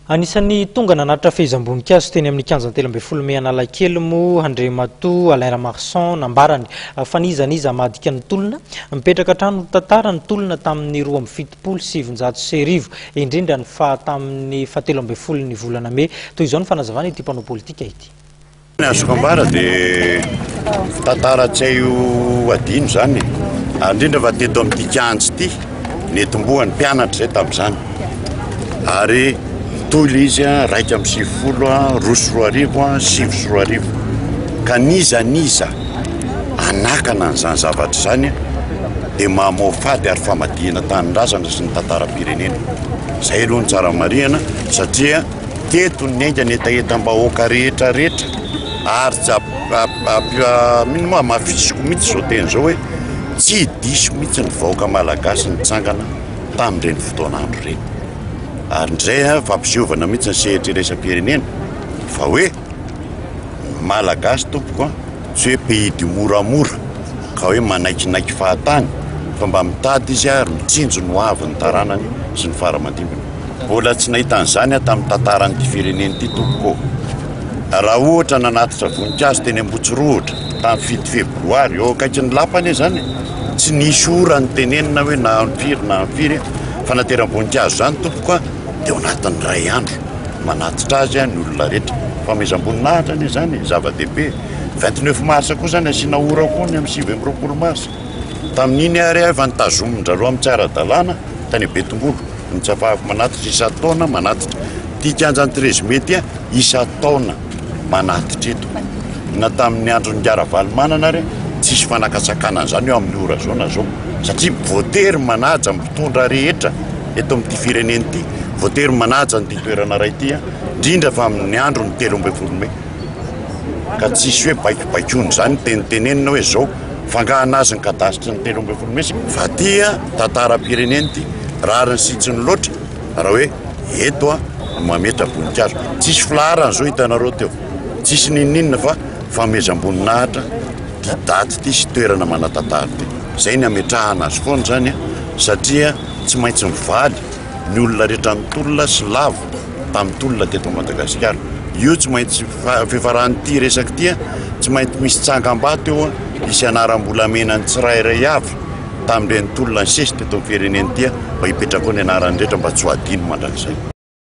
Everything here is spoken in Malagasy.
Anisan'ny tonga nanatra fehezam-boninkazo teny amin'ny kianjan'ny 17 May Analakely moa Andriamato Alain Ramarson nambarany fa nizaniza mahadika ny tolona mipetraka hatrano tantara ny tolona tamin'ny 2770 indrindra ny tamin'ny 17 ny volana May toy izao ny fanazavana ity mpanao politika ity. Azoko ambara dia tantara tsy hay ho adino zany indrindra fa teto amin'ity kianja ity netombohan'ny mpianatra zay tamin'izany ary toy izy raika amin'ny 70 roso roa arivo sivy sy roa arivo ka nizaniza anakana an'izany zavatra zany dia mamofady ary famadihana tanindrazana sy ny tantaram-pirenena zay aloha ny tsara marihana satria teto ny aingana etaetam-bahoaka rehetra rehetra ary tsy mafisiko mihitsy zao teny zao hoe tsy diso mihitsy ny vahoaka malagasy nitsangana tamin'ireny fotoanandro ireny ary ndray fampisehovana mihitsy ny sehatra iraisam-pirenena fa hoe malagasy tompoko tsy hoe pays du moramora ka hoe manaikinaiky fahatany fa mba mitady izy ary mitsinjo no avy ny taranany sy ny faramandimbiny mbola tsy nahita an'izany tamin'ny tantaran'ity firenena ity tompoko raha ohatra nanatitra voninkazo teny Ambotsirohitra tamin'ny 7 febroary eo akaiky ny lapany zany tsy nisy ora ny tenenina hoe na firy fanateram-boninkazo zany tompoko dia ao anatin'ny ray andro manatitra azy ny olona rehetra famezam-boninahitra ny zany zava-dehibe 29 marsa koa zany asiana ora koa ny amin'ny 9 marsa tamin'iny ary efa nitazomin-drareo amin'ny tsara-dalàna tany Betongolo nitsafafy manatitra isa-taona manatitra ity kianjan'ny 13 May ity isa-taona manatitra eto na tamin'ny andron'ny Ngaravalymanana ary tsisy fanakatsakana an'izany eo amin'ny ora zao na zao satria voatery manaja mitondra rehetra eto amin'ity firenena ity voatery manaja ny toerana ray ity indrindra fa amin'ny andro ny 17 May ka tsisy hoe baikobaikon'ny zany tenitenenina hoe zao fangahana azy ny kadasitra ny 17 May fa tia tantaram-pirenena ity raha ny sitsiny loatra raha hoe eto mametra voninkazo tsisy filaharana zao hitanareo teo tsisy ninninna fa famezam-boninahitra ty daty ity sy toerana manatantara ty zay ny ametrahana azy foana zany satria tsy maintsy mivaly ny olona rehetra nytolona sy lavo tamin'ny tolona teto Madagasikara io tsy maintsy fifaran'ity resaky ty tsy maintsy misy tsangam-bato eo isy anaram-bolamena ny tsirairay avy tamin'ireny tolona ny sesy teto amin'ny firenena ity mba hipetraka ao ny anaran'ny rehetra mba tsy ho adino mandrakizay.